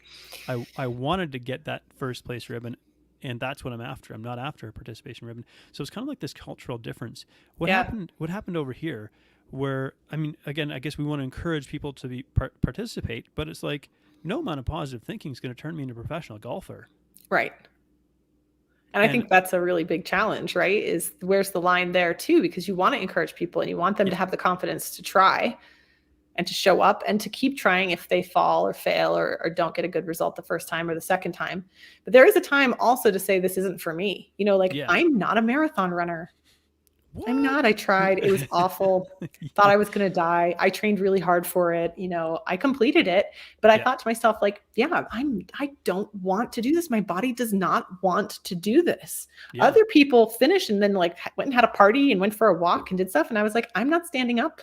I wanted to get that first place ribbon, and that's what I'm after. I'm not after a participation ribbon. So it's kind of like this cultural difference. What happened over here, where, I mean, again, I guess we want to encourage people to participate, but it's like, no amount of positive thinking is going to turn me into a professional golfer. Right. And I think that's a really big challenge, right? Is where's the line there too? Because you want to encourage people, and you want them to have the confidence to try and to show up and to keep trying if they fall or fail or don't get a good result the first time or the second time. But there is a time also to say, this isn't for me. I'm not a marathon runner. What? I'm not. I tried. It was awful. Thought I was going to die. I trained really hard for it. I completed it, but I thought to myself, like, I don't want to do this. My body does not want to do this. Yeah. Other people finished and then like went and had a party and went for a walk and did stuff. And I was like, I'm not standing up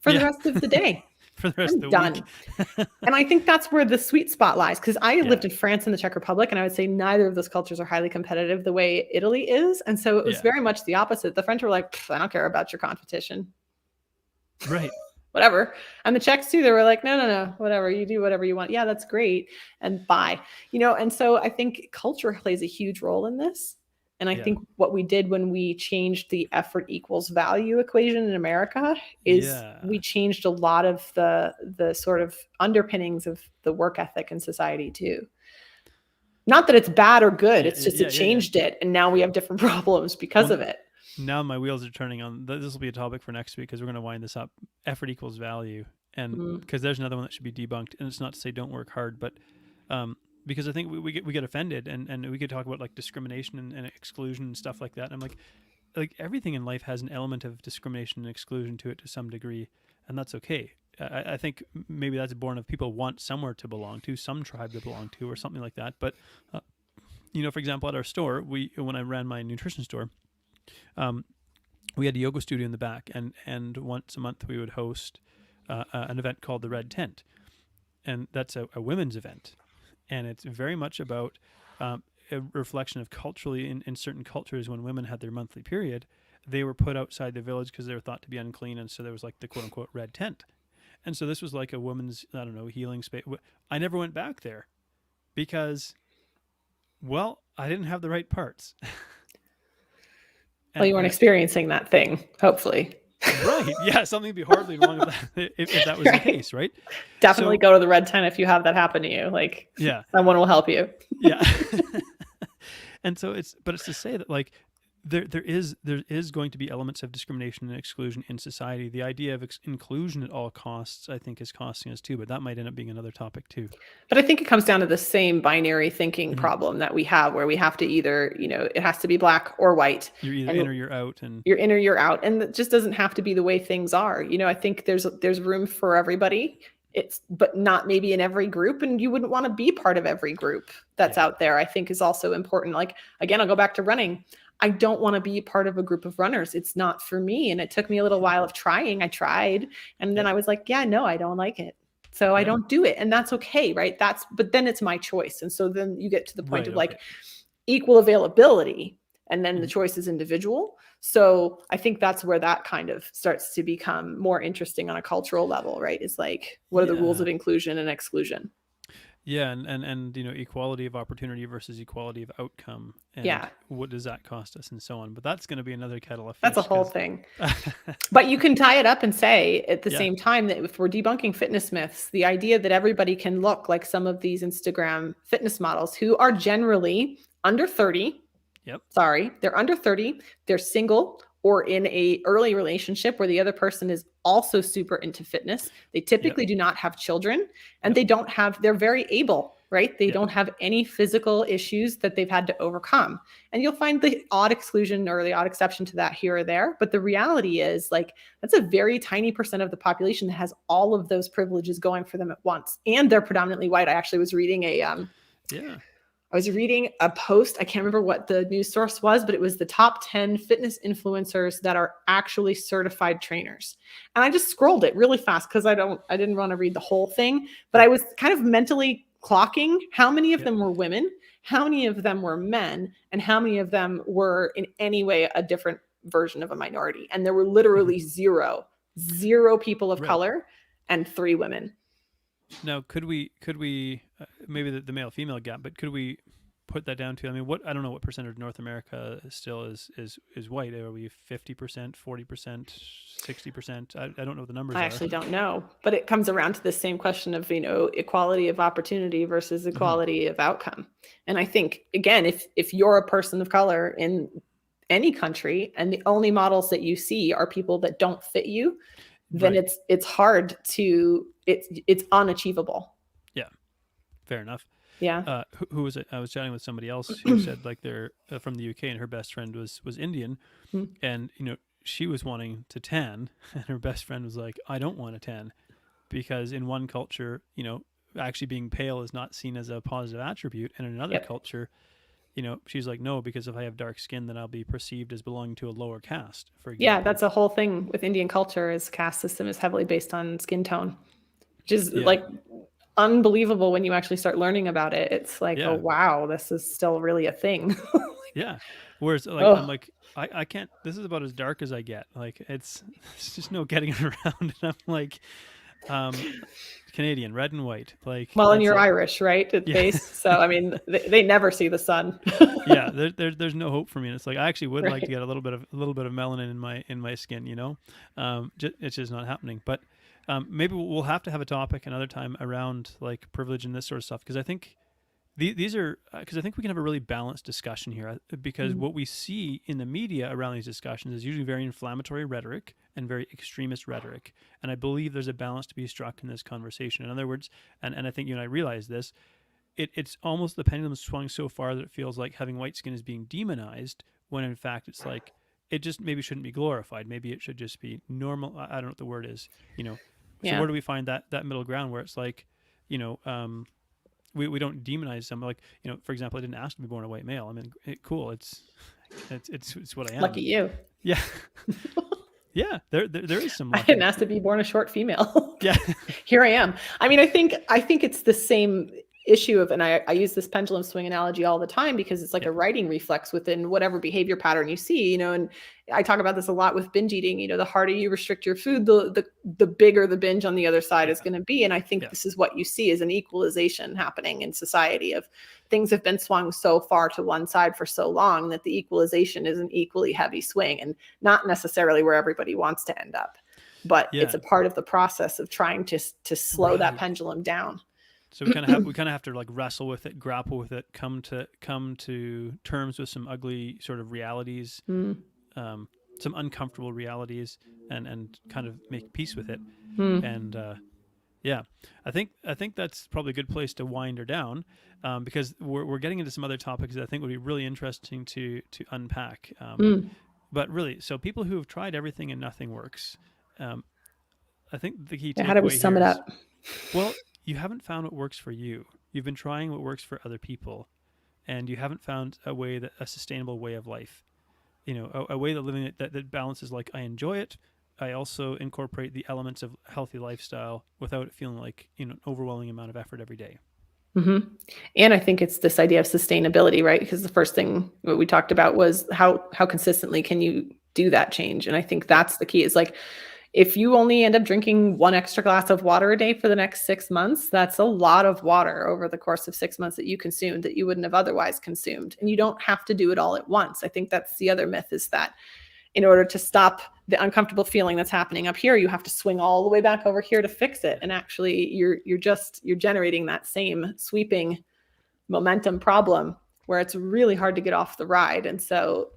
for the rest of the day. For the rest of the week. And I think that's where the sweet spot lies, because I lived in France and the Czech Republic, and I would say neither of those cultures are highly competitive the way Italy is. And so it was very much the opposite. The French were like, I don't care about your competition. Right. Whatever. And the Czechs too, they were like, no, whatever, you do whatever you want. Yeah, that's great. And bye. And so I think culture plays a huge role in this. And I think what we did when we changed the effort equals value equation in America is we changed a lot of the sort of underpinnings of the work ethic in society too. Not that it's bad or good. It's just it changed it. And now we have different problems because of it. Now my wheels are turning on. This will be a topic for next week, because we're going to wind this up. Effort equals value. And because there's another one that should be debunked. And it's not to say don't work hard, but because I think we get offended, and we could talk about like discrimination and exclusion and stuff like that. And I'm like everything in life has an element of discrimination and exclusion to it to some degree, and that's okay. I think maybe that's born of people want somewhere to belong to, some tribe to belong to, or something like that. But for example, at our store, when I ran my nutrition store, we had a yoga studio in the back, and once a month we would host an event called the Red Tent, and that's a women's event. And it's very much about a reflection of culturally, in certain cultures, when women had their monthly period, they were put outside the village because they were thought to be unclean. And so there was like the quote unquote red tent. And so this was like a woman's, healing space. I never went back there because, I didn't have the right parts. Well, you weren't experiencing that thing, hopefully. Right. Yeah. Something would be horribly wrong with that if that was the case, right? Definitely go to the red tent if you have that happen to you. Like, yeah, someone will help you. Yeah. And so it's to say that like there is going to be elements of discrimination and exclusion in society. The idea of inclusion at all costs, I think, is costing us too, but that might end up being another topic too. But I think it comes down to the same binary thinking problem that we have, where we have to either, it has to be black or white. You're either in or you're out, and you're in or you're out. And it just doesn't have to be the way things are. I think there's room for everybody. But not maybe in every group, and you wouldn't want to be part of every group that's out there, I think is also important. Like, again, I'll go back to running. I don't want to be part of a group of runners. It's not for me. And it took me a little while of trying. I tried. And then I was like, yeah, no, I don't like it. So I don't do it. And that's okay. Right. But then it's my choice. And so then you get to the point of like equal availability. And then the choice is individual. So I think that's where that kind of starts to become more interesting on a cultural level, right? Is like, what are the rules of inclusion and exclusion? Yeah, and equality of opportunity versus equality of outcome. And what does that cost us, and so on. But that's going to be another kettle of fish. That's a whole thing. But you can tie it up and say at the same time that if we're debunking fitness myths, the idea that everybody can look like some of these Instagram fitness models who are generally under 30. Sorry, they're under 30. They're single or in a early relationship where the other person is also super into fitness. They typically do not have children, and they're very able, right? They don't have any physical issues that they've had to overcome. And you'll find the odd exclusion or the odd exception to that here or there. But the reality is, like, that's a very tiny percent of the population that has all of those privileges going for them at once. And they're predominantly white. I actually was reading I was reading a post. I can't remember what the news source was, but it was the top 10 fitness influencers that are actually certified trainers. And I just scrolled it really fast because I didn't want to read the whole thing, but I was kind of mentally clocking how many of them were women, how many of them were men, and how many of them were in any way a different version of a minority. And there were literally zero people of color and 3 women. Now, could we maybe the male female gap, but could we put that down to, I mean, I don't know what percentage of North America still is white. Are we 50%, 40%, 60%? I don't know what the numbers are. I actually don't know, but it comes around to the same question of, equality of opportunity versus equality of outcome. And I think, again, if you're a person of color in any country and the only models that you see are people that don't fit you, then it's hard to, it's unachievable. Yeah. Fair enough. Yeah. Who was it? I was chatting with somebody else who said like they're from the UK and her best friend was Indian, and she was wanting to tan, and her best friend was like, I don't want to tan, because in one culture, actually being pale is not seen as a positive attribute, and in another culture, she's like, no, because if I have dark skin, then I'll be perceived as belonging to a lower caste, for example. Yeah, that's a whole thing with Indian culture. Is caste system is heavily based on skin tone, which is like unbelievable when you actually start learning about it. It's like, oh wow, this is still really a thing. Yeah. Whereas like I'm like, I can't, this is about as dark as I get. Like it's just no getting it around. And I'm like, Canadian, red and white. Like, well, and you're Irish, right? At base. So I mean, they never see the sun. Yeah, there's no hope for me. And it's like I actually would like to get a little bit of melanin in my skin. It's just not happening. But maybe we'll have to have a topic another time around like privilege and this sort of stuff, because I think these are because I think we can have a really balanced discussion here, because what we see in the media around these discussions is usually very inflammatory rhetoric and very extremist rhetoric, and I believe there's a balance to be struck in this conversation. In other words, and I think you and I realize this, it's almost the pendulum swung so far that it feels like having white skin is being demonized, when in fact it's like it just maybe shouldn't be glorified. Maybe it should just be normal. I don't know what the word is, So where do we find that middle ground where it's like, we don't demonize someone, like, for example, I didn't ask to be born a white male. I mean, cool. It's what I am. Lucky you. Yeah. Yeah. There is some luck. I didn't ask to be born a short female. Yeah. Here I am. I mean, I think it's the same. issue of, and I use this pendulum swing analogy all the time because it's like a writing reflex within whatever behavior pattern you see, and I talk about this a lot with binge eating. The harder you restrict your food, the bigger the binge on the other side is going to be. And I think this is what you see is an equalization happening in society of things have been swung so far to one side for so long that the equalization is an equally heavy swing, and not necessarily where everybody wants to end up, but it's a part of the process of trying to slow that pendulum down. So we kind of have to like wrestle with it, grapple with it, come to terms with some ugly sort of realities, some uncomfortable realities, and kind of make peace with it. And I think that's probably a good place to wind her down, because we're getting into some other topics that I think would be really interesting to unpack. But really, so people who have tried everything and nothing works. I think the key takeaway how do we sum it up? Well, you haven't found what works for you. You've been trying what works for other people, and you haven't found a sustainable way of life. A way of living that balances, like, I enjoy it. I also incorporate the elements of healthy lifestyle without it feeling like, an overwhelming amount of effort every day. Mm-hmm. And I think it's this idea of sustainability, right? Because the first thing what we talked about was how consistently can you do that change? And I think that's the key. Is like, if you only end up drinking 1 extra glass of water a day for the next 6 months, that's a lot of water over the course of 6 months that you consumed that you wouldn't have otherwise consumed. And you don't have to do it all at once. I think that's the other myth, is that in order to stop the uncomfortable feeling that's happening up here, you have to swing all the way back over here to fix it. And actually you're generating that same sweeping momentum problem where it's really hard to get off the ride. And so,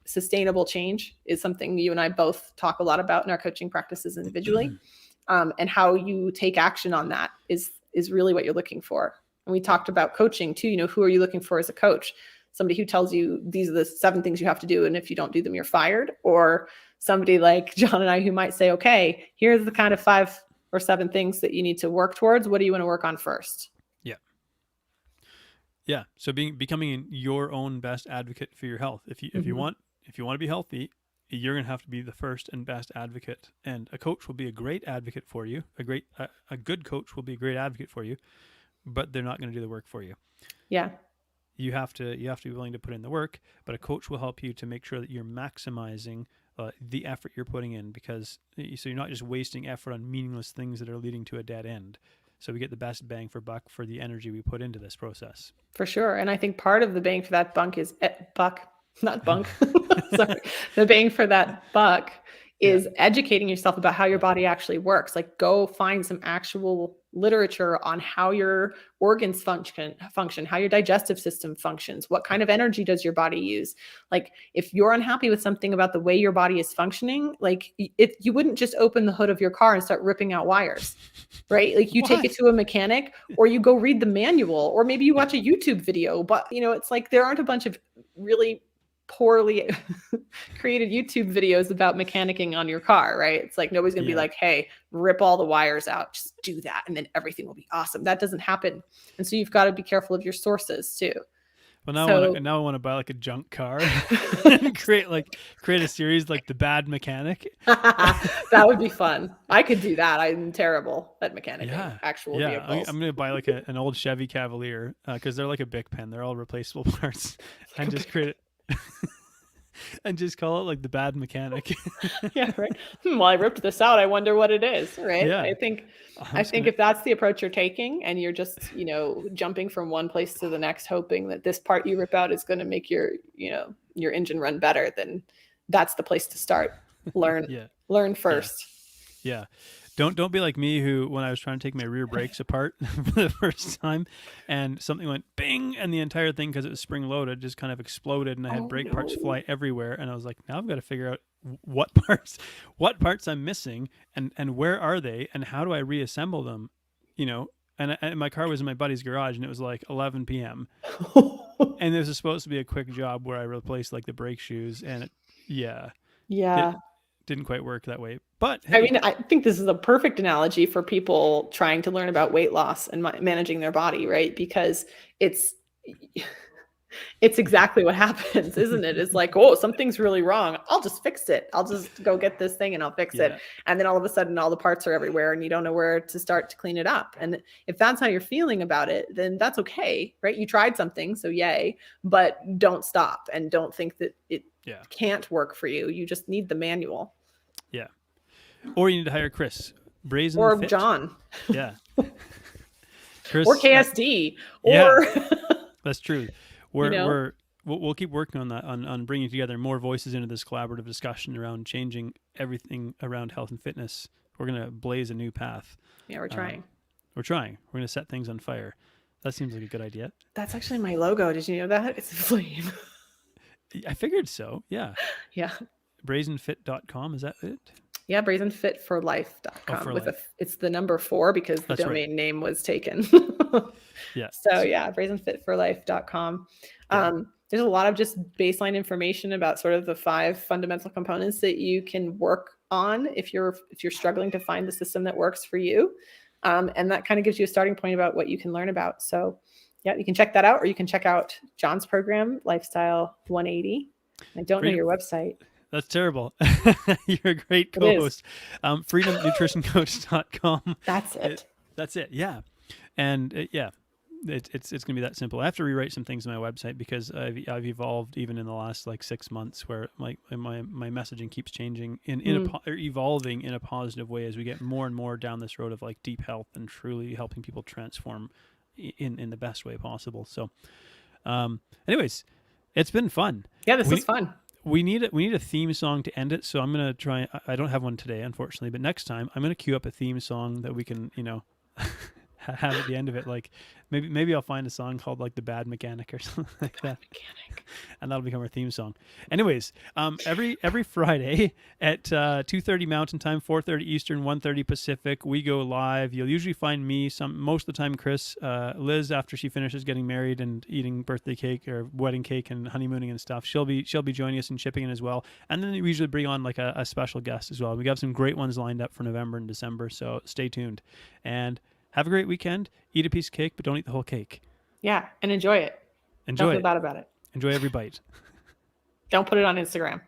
sustainable change is something you and I both talk a lot about in our coaching practices individually. And how you take action on that is really what you're looking for. And we talked about coaching too. Who are you looking for as a coach? Somebody who tells you these are the 7 things you have to do, and if you don't do them, you're fired. Or somebody like John and I who might say, okay, here's the kind of 5 or 7 things that you need to work towards. What do you want to work on first? Yeah. So becoming your own best advocate for your health. If you want to be healthy, you're going to have to be the first and best advocate. And a coach will be a great advocate for you. A good coach will be a great advocate for you, but they're not going to do the work for you. Yeah. You have to be willing to put in the work, but a coach will help you to make sure that you're maximizing the effort you're putting in, so you're not just wasting effort on meaningless things that are leading to a dead end. So we get the best bang for buck for the energy we put into this process. For sure. And I think part of the bang for that not bunk. Sorry. The bang for that buck is educating yourself about how your body actually works. Like, go find some actual literature on how your organs function, how your digestive system functions, what kind of energy does your body use. Like, if you're unhappy with something about the way your body is functioning, like, you wouldn't just open the hood of your car and start ripping out wires, right? Like, you take it to a mechanic, or you go read the manual, or maybe you watch a YouTube video. But it's like, there aren't a bunch of really poorly created YouTube videos about mechanicking on your car, right? It's like, nobody's going to be like, hey, rip all the wires out, just do that, and then everything will be awesome. That doesn't happen. And so you've got to be careful of your sources too. Well, now I want to buy like a junk car and create a series like The Bad Mechanic. That would be fun. I could do that. I'm terrible at mechanicking actual vehicles. I'm going to buy like an old Chevy Cavalier because they're like a Bic pen. They're all replaceable parts, and just create it. And just call it like The Bad Mechanic. Yeah, right. Well, I ripped this out. I wonder what it is, right? Yeah. I think if that's the approach you're taking, and you're just, jumping from one place to the next, hoping that this part you rip out is going to make your engine run better, then that's the place to start. Learn first. Yeah. Don't be like me, who, when I was trying to take my rear brakes apart for the first time, and something went bing, and the entire thing, because it was spring loaded, just kind of exploded, and I had brake parts fly everywhere. And I was like, now I've got to figure out what parts I'm missing, and where are they, and how do I reassemble them, And my car was in my buddy's garage, and it was like 11 p.m. And this was supposed to be a quick job where I replaced like the brake shoes, and it didn't quite work that way. But hey, I mean, I think this is a perfect analogy for people trying to learn about weight loss and managing their body, right? Because It's exactly what happens, isn't it? It's like, oh, something's really wrong. I'll just fix it. I'll just go get this thing and I'll fix it. And then all of a sudden, all the parts are everywhere and you don't know where to start to clean it up. And if that's how you're feeling about it, then that's okay, right? You tried something, so yay, but don't stop and don't think that it can't work for you. You just need the manual. Yeah. Or you need to hire Chris. Brazen or Fit. John. Yeah. Chris, or KSD. Or that's true. We'll keep working on that, on bringing together more voices into this collaborative discussion around changing everything around health and fitness. We're going to blaze a new path. Yeah, we're trying. We're going to set things on fire. That seems like a good idea. That's actually my logo. Did you know that? It's a flame. I figured so. Yeah. Yeah. Brazenfit.com. Is that it? Yeah, brazenfitforlife.com. It's the number 4 because the domain name was taken. Yeah. So yeah, brazenfitforlife.com. There's a lot of just baseline information about sort of the 5 fundamental components that you can work on if you're struggling to find the system that works for you. And that kind of gives you a starting point about what you can learn about. So yeah, you can check that out, or you can check out John's program, Lifestyle 180. I don't know your website. That's terrible. You're a great co-host. Freedomnutritioncoach.com. That's it. That's it. Yeah. And it's going to be that simple. I have to rewrite some things on my website because I've evolved even in the last 6 months, where my messaging keeps changing evolving in a positive way as we get more and more down this road of deep health and truly helping people transform in the best way possible. So, anyways, it's been fun. Yeah, this was fun. We need a theme song to end it, so I'm gonna try. I don't have one today, unfortunately, but next time I'm gonna queue up a theme song that we can, have at the end of it. Maybe I'll find a song called The Bad Mechanic or something like that, and that'll become our theme song. Anyways, every Friday at 2:30 Mountain Time, 4:30 Eastern, 1:30 Pacific, we go live. You'll usually find me most of the time, Chris, Liz, after she finishes getting married and eating birthday cake or wedding cake and honeymooning and stuff. She'll be joining us and chipping in as well. And then we usually bring on a special guest as well. We got some great ones lined up for November and December, so stay tuned. And have a great weekend. Eat a piece of cake, but don't eat the whole cake. Yeah, and enjoy it. Don't feel bad about it. Enjoy every bite. Don't put it on Instagram.